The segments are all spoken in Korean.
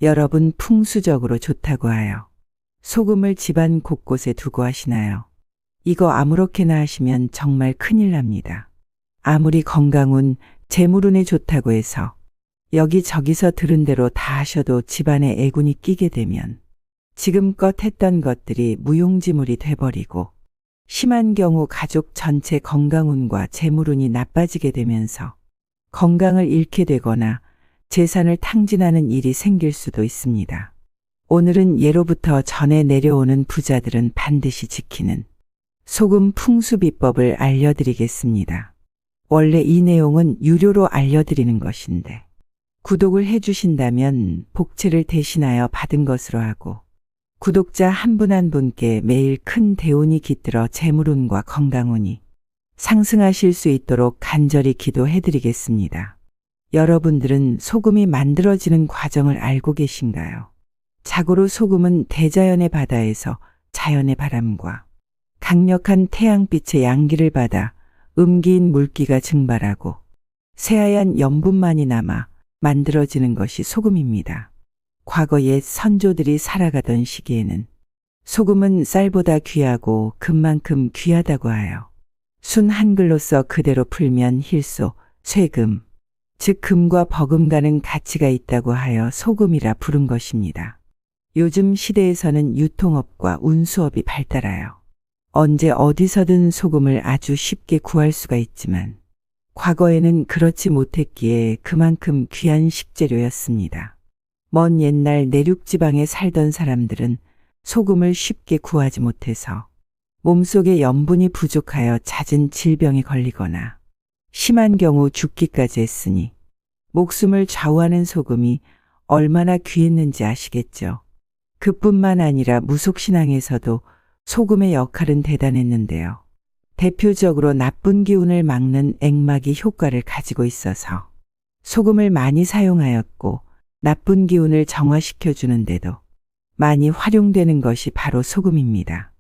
여러분 풍수적으로 좋다고 하여 소금을 집안 곳곳에 두고 하시나요? 이거 아무렇게나 하시면 정말 큰일 납니다. 아무리 건강운, 재물운에 좋다고 해서 여기저기서 들은 대로 다 하셔도 집안에 애군이 끼게 되면 지금껏 했던 것들이 무용지물이 돼버리고 심한 경우 가족 전체 건강운과 재물운이 나빠지게 되면서 건강을 잃게 되거나 재산을 탕진하는 일이 생길 수도 있습니다. 오늘은 예로부터 전해 내려오는 부자들은 반드시 지키는 소금 풍수 비법을 알려드리겠습니다. 원래 이 내용은 유료로 알려드리는 것인데 구독을 해주신다면 복채를 대신하여 받은 것으로 하고 구독자 한 분 한 분께 매일 큰 대운이 깃들어 재물운과 건강운이 상승하실 수 있도록 간절히 기도해드리겠습니다. 여러분들은 소금이 만들어지는 과정을 알고 계신가요? 자고로 소금은 대자연의 바다에서 자연의 바람과 강력한 태양빛의 양기를 받아 음기인 물기가 증발하고 새하얀 염분만이 남아 만들어지는 것이 소금입니다. 과거 옛 선조들이 살아가던 시기에는 소금은 쌀보다 귀하고 금만큼 귀하다고 하여 순 한글로서 그대로 풀면 힐소, 쇠금, 즉 금과 버금가는 가치가 있다고 하여 소금이라 부른 것입니다. 요즘 시대에서는 유통업과 운수업이 발달하여 언제 어디서든 소금을 아주 쉽게 구할 수가 있지만 과거에는 그렇지 못했기에 그만큼 귀한 식재료였습니다. 먼 옛날 내륙지방에 살던 사람들은 소금을 쉽게 구하지 못해서 몸속에 염분이 부족하여 잦은 질병에 걸리거나 심한 경우 죽기까지 했으니 목숨을 좌우하는 소금이 얼마나 귀했는지 아시겠죠? 그뿐만 아니라 무속신앙에서도 소금의 역할은 대단했는데요. 대표적으로 나쁜 기운을 막는 액막이 효과를 가지고 있어서 소금을 많이 사용하였고 나쁜 기운을 정화시켜 주는데도 많이 활용되는 것이 바로 소금입니다.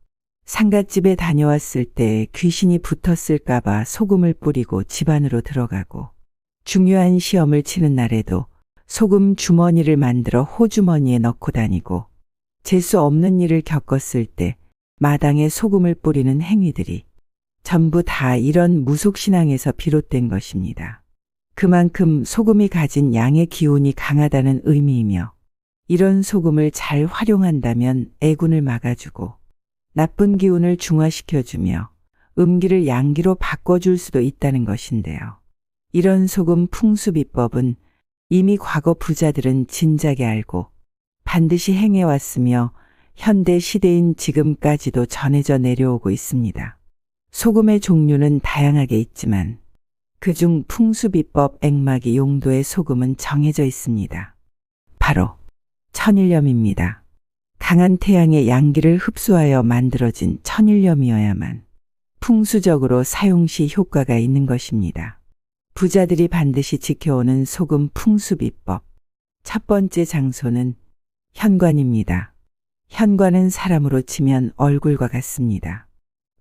상갓집에 다녀왔을 때 귀신이 붙었을까봐 소금을 뿌리고 집 안으로 들어가고 중요한 시험을 치는 날에도 소금 주머니를 만들어 호주머니에 넣고 다니고 재수 없는 일을 겪었을 때 마당에 소금을 뿌리는 행위들이 전부 다 이런 무속신앙에서 비롯된 것입니다. 그만큼 소금이 가진 양의 기운이 강하다는 의미이며 이런 소금을 잘 활용한다면 애군을 막아주고 나쁜 기운을 중화시켜주며 음기를 양기로 바꿔줄 수도 있다는 것인데요. 이런 소금 풍수 비법은 이미 과거 부자들은 진작에 알고 반드시 행해왔으며 현대 시대인 지금까지도 전해져 내려오고 있습니다. 소금의 종류는 다양하게 있지만 그중 풍수비법 액막이 용도의 소금은 정해져 있습니다. 바로 천일염입니다. 강한 태양의 양기를 흡수하여 만들어진 천일염이어야만 풍수적으로 사용 시 효과가 있는 것입니다. 부자들이 반드시 지켜오는 소금 풍수비법. 첫 번째 장소는 현관입니다. 현관은 사람으로 치면 얼굴과 같습니다.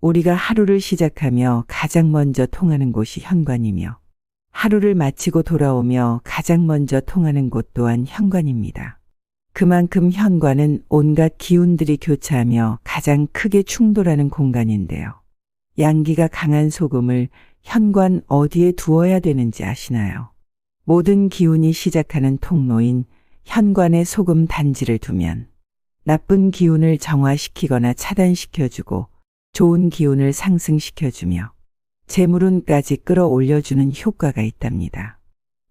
우리가 하루를 시작하며 가장 먼저 통하는 곳이 현관이며 하루를 마치고 돌아오며 가장 먼저 통하는 곳 또한 현관입니다. 그만큼 현관은 온갖 기운들이 교차하며 가장 크게 충돌하는 공간인데요. 양기가 강한 소금을 현관 어디에 두어야 되는지 아시나요? 모든 기운이 시작하는 통로인 현관에 소금 단지를 두면 나쁜 기운을 정화시키거나 차단시켜주고 좋은 기운을 상승시켜주며 재물운까지 끌어올려주는 효과가 있답니다.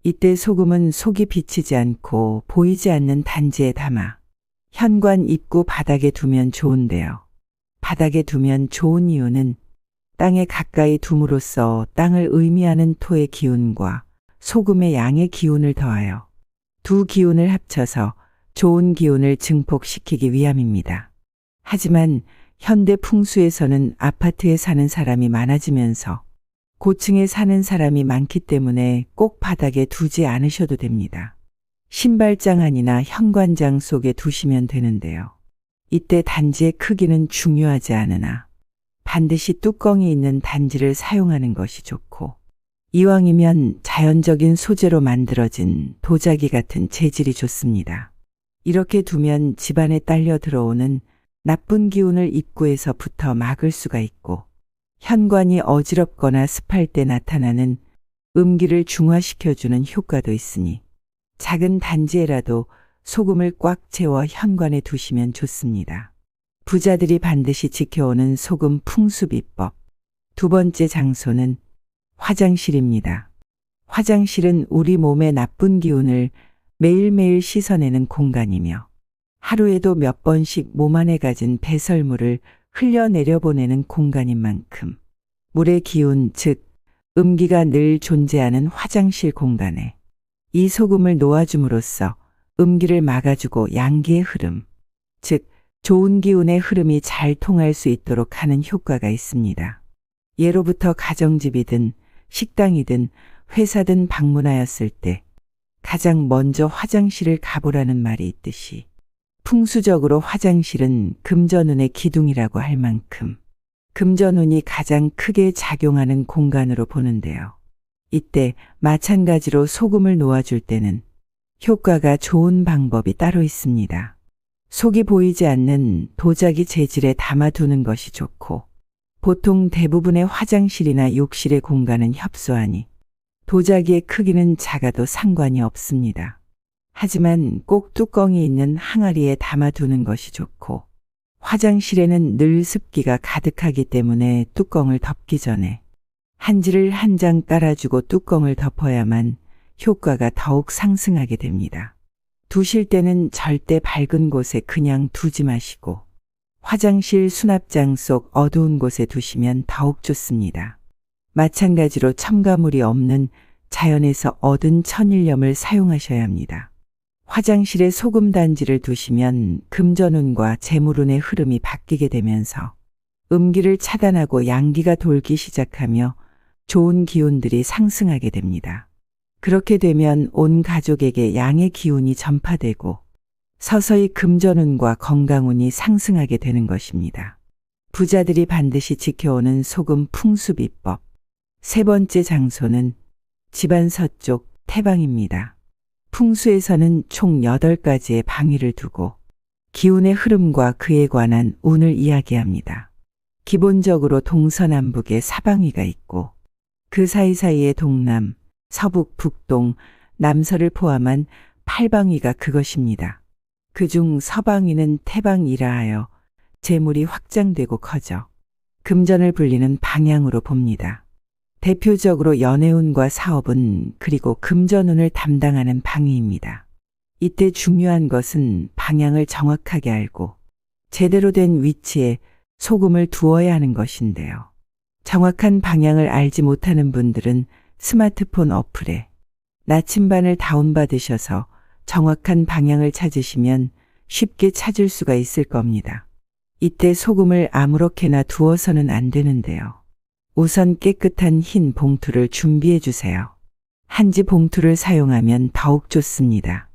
이때 소금은 속이 비치지 않고 보이지 않는 단지에 담아 현관 입구 바닥에 두면 좋은데요. 바닥에 두면 좋은 이유는 땅에 가까이 둠으로써 땅을 의미하는 토의 기운과 소금의 양의 기운을 더하여 두 기운을 합쳐서 좋은 기운을 증폭시키기 위함입니다. 하지만 현대 풍수에서는 아파트에 사는 사람이 많아지면서 고층에 사는 사람이 많기 때문에 꼭 바닥에 두지 않으셔도 됩니다. 신발장 안이나 현관장 속에 두시면 되는데요. 이때 단지의 크기는 중요하지 않으나 반드시 뚜껑이 있는 단지를 사용하는 것이 좋고 이왕이면 자연적인 소재로 만들어진 도자기 같은 재질이 좋습니다. 이렇게 두면 집안에 딸려 들어오는 나쁜 기운을 입구에서부터 막을 수가 있고 현관이 어지럽거나 습할 때 나타나는 음기를 중화시켜주는 효과도 있으니 작은 단지에라도 소금을 꽉 채워 현관에 두시면 좋습니다. 부자들이 반드시 지켜오는 소금 풍수비법. 두 번째 장소는 화장실입니다. 화장실은 우리 몸의 나쁜 기운을 매일매일 씻어내는 공간이며 하루에도 몇 번씩 몸 안에 가진 배설물을 흘려내려보내는 공간인 만큼 물의 기운, 즉 음기가 늘 존재하는 화장실 공간에 이 소금을 놓아줌으로써 음기를 막아주고 양기의 흐름, 즉 좋은 기운의 흐름이 잘 통할 수 있도록 하는 효과가 있습니다. 예로부터 가정집이든 식당이든 회사든 방문하였을 때 가장 먼저 화장실을 가보라는 말이 있듯이 풍수적으로 화장실은 금전운의 기둥이라고 할 만큼 금전운이 가장 크게 작용하는 공간으로 보는데요. 이때 마찬가지로 소금을 놓아줄 때는 효과가 좋은 방법이 따로 있습니다. 속이 보이지 않는 도자기 재질에 담아두는 것이 좋고 보통 대부분의 화장실이나 욕실의 공간은 협소하니 도자기의 크기는 작아도 상관이 없습니다. 하지만 꼭 뚜껑이 있는 항아리에 담아두는 것이 좋고 화장실에는 늘 습기가 가득하기 때문에 뚜껑을 덮기 전에 한지를 한 장 깔아주고 뚜껑을 덮어야만 효과가 더욱 상승하게 됩니다. 두실 때는 절대 밝은 곳에 그냥 두지 마시고 화장실 수납장 속 어두운 곳에 두시면 더욱 좋습니다. 마찬가지로 첨가물이 없는 자연에서 얻은 천일염을 사용하셔야 합니다. 화장실에 소금 단지를 두시면 금전운과 재물운의 흐름이 바뀌게 되면서 음기를 차단하고 양기가 돌기 시작하며 좋은 기운들이 상승하게 됩니다. 그렇게 되면 온 가족에게 양의 기운이 전파되고 서서히 금전운과 건강운이 상승하게 되는 것입니다. 부자들이 반드시 지켜오는 소금 풍수비법. 세 번째 장소는 집안 서쪽 태방입니다. 풍수에서는 총 8가지의 방위를 두고 기운의 흐름과 그에 관한 운을 이야기합니다. 기본적으로 동서남북에 사방위가 있고 그 사이사이에 동남, 서북, 북동, 남서를 포함한 8방위가 그것입니다. 그중 서방위는 태방이라 하여 재물이 확장되고 커져 금전을 불리는 방향으로 봅니다. 대표적으로 연애운과 사업운 그리고 금전운을 담당하는 방위입니다. 이때 중요한 것은 방향을 정확하게 알고 제대로 된 위치에 소금을 두어야 하는 것인데요. 정확한 방향을 알지 못하는 분들은 스마트폰 어플에 나침반을 다운받으셔서 정확한 방향을 찾으시면 쉽게 찾을 수가 있을 겁니다. 이때 소금을 아무렇게나 두어서는 안 되는데요. 우선 깨끗한 흰 봉투를 준비해 주세요. 한지 봉투를 사용하면 더욱 좋습니다.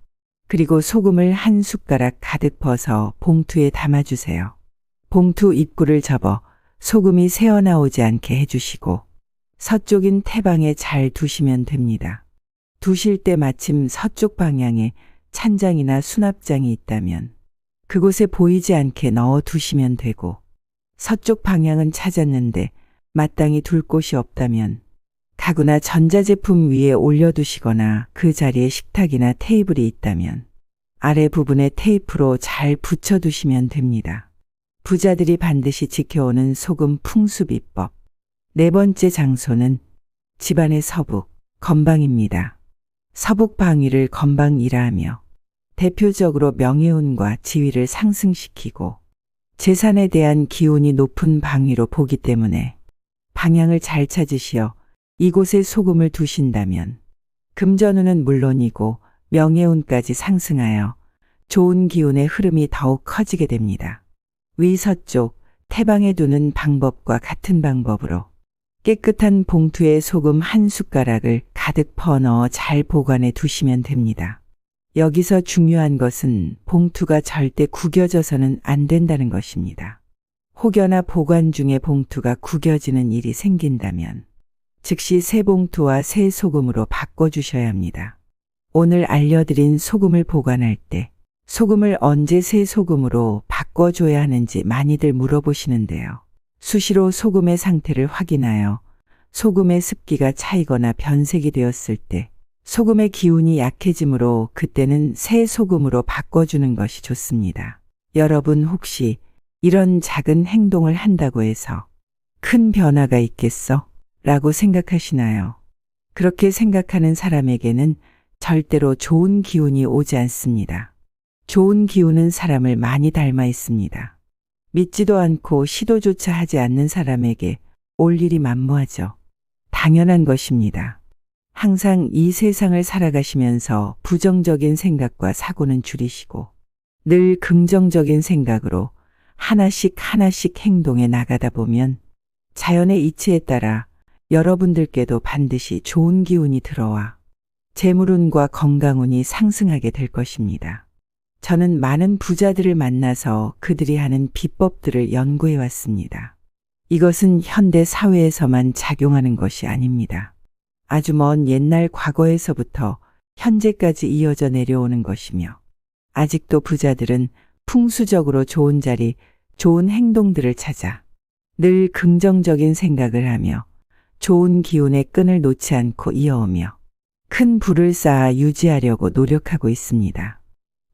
그리고 소금을 한 숟가락 가득 퍼서 봉투에 담아주세요. 봉투 입구를 접어 소금이 새어나오지 않게 해주시고 서쪽인 태방에 잘 두시면 됩니다. 두실 때 마침 서쪽 방향에 찬장이나 수납장이 있다면 그곳에 보이지 않게 넣어 두시면 되고 서쪽 방향은 찾았는데 마땅히 둘 곳이 없다면 가구나 전자제품 위에 올려두시거나 그 자리에 식탁이나 테이블이 있다면 아래 부분에 테이프로 잘 붙여두시면 됩니다. 부자들이 반드시 지켜오는 소금 풍수비법. 네 번째 장소는 집안의 서북, 건방입니다. 서북 방위를 건방이라 하며 대표적으로 명예운과 지위를 상승시키고 재산에 대한 기운이 높은 방위로 보기 때문에 방향을 잘 찾으시어 이곳에 소금을 두신다면 금전운은 물론이고 명예운까지 상승하여 좋은 기운의 흐름이 더욱 커지게 됩니다. 위서쪽 태방에 두는 방법과 같은 방법으로 깨끗한 봉투에 소금 한 숟가락을 가득 퍼넣어 잘 보관해 두시면 됩니다. 여기서 중요한 것은 봉투가 절대 구겨져서는 안 된다는 것입니다. 혹여나 보관 중에 봉투가 구겨지는 일이 생긴다면 즉시 새 봉투와 새 소금으로 바꿔주셔야 합니다. 오늘 알려드린 소금을 보관할 때 소금을 언제 새 소금으로 바꿔줘야 하는지 많이들 물어보시는데요. 수시로 소금의 상태를 확인하여 소금의 습기가 차이거나 변색이 되었을 때 소금의 기운이 약해지므로 그때는 새 소금으로 바꿔주는 것이 좋습니다. 여러분 혹시 이런 작은 행동을 한다고 해서 큰 변화가 있겠어? 라고 생각하시나요? 그렇게 생각하는 사람에게는 절대로 좋은 기운이 오지 않습니다. 좋은 기운은 사람을 많이 닮아 있습니다. 믿지도 않고 시도조차 하지 않는 사람에게 올 일이 만무하죠. 당연한 것입니다. 항상 이 세상을 살아가시면서 부정적인 생각과 사고는 줄이시고 늘 긍정적인 생각으로 하나씩 행동해 나가다 보면 자연의 이치에 따라 여러분들께도 반드시 좋은 기운이 들어와 재물운과 건강운이 상승하게 될 것입니다. 저는 많은 부자들을 만나서 그들이 하는 비법들을 연구해 왔습니다. 이것은 현대 사회에서만 작용하는 것이 아닙니다. 아주 먼 옛날 과거에서부터 현재까지 이어져 내려오는 것이며 아직도 부자들은 풍수적으로 좋은 자리, 좋은 행동들을 찾아 늘 긍정적인 생각을 하며 좋은 기운의 끈을 놓지 않고 이어오며 큰 부를 쌓아 유지하려고 노력하고 있습니다.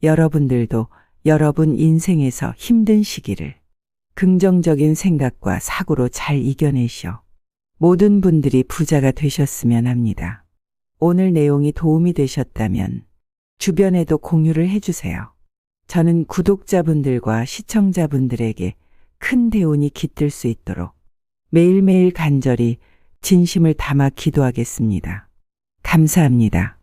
여러분들도 여러분 인생에서 힘든 시기를 긍정적인 생각과 사고로 잘 이겨내셔 모든 분들이 부자가 되셨으면 합니다. 오늘 내용이 도움이 되셨다면 주변에도 공유를 해주세요. 저는 구독자분들과 시청자분들에게 큰 대운이 깃들 수 있도록 매일매일 간절히 진심을 담아 기도하겠습니다. 감사합니다.